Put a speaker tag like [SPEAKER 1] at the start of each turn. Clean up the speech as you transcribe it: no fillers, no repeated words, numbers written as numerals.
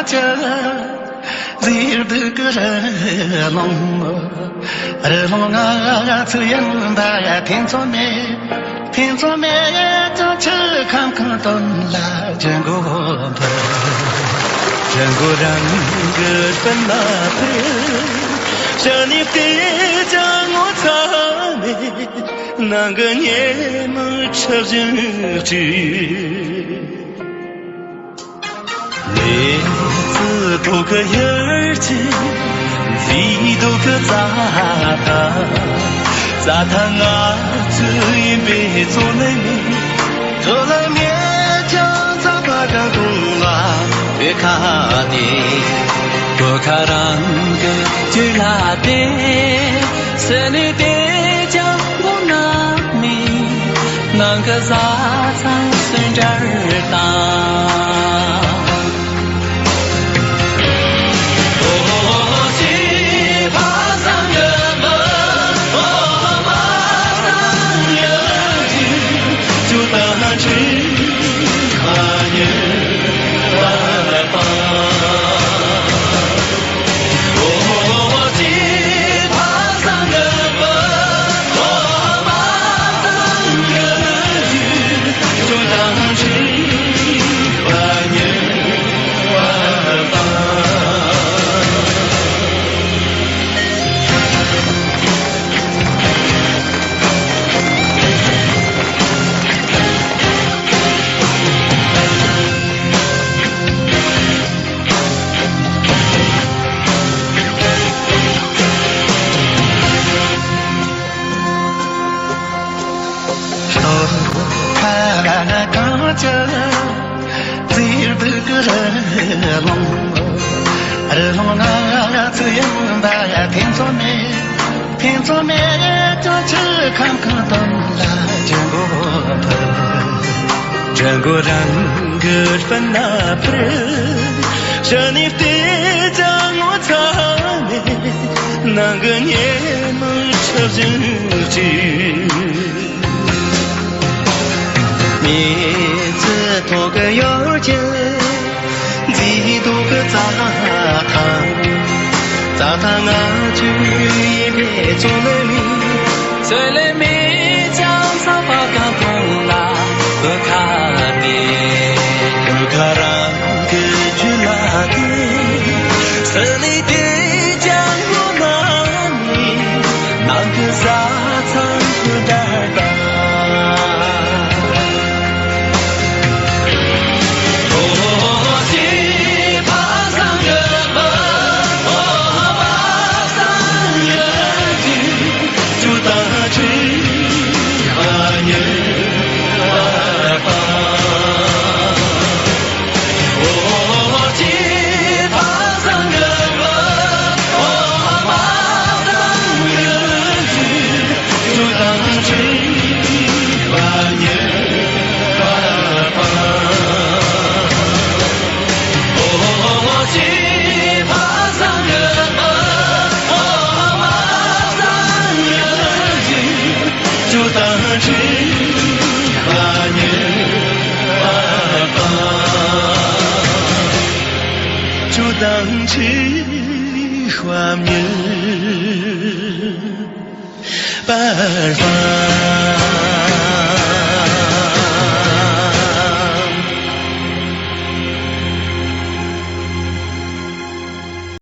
[SPEAKER 1] 这日的个人龙，人龙啊，这样的天作美，天作美，这吃看看东来见过的，见过人个分那的，像你的叫我擦美，那个年们吃进去。叶子多个叶儿子，地多个杂汤啊，这一杯做了面酱杂把个东啦，别卡的，多卡让个就拉的，是你的叫我那米，那个杂汤顺这儿打。这日的个人龙啊，这样的天作美，天作美，这吃看看东来见过人个分那不是你的叫我擦美，那个年们吃进去。叶子多个有劲，地多个杂汤啊，就一别做了米，做了米酱撒把个东啦，不卡的，不卡让个就拉的，是你的酱我那里，那个杂汤不带的。当起画面白发。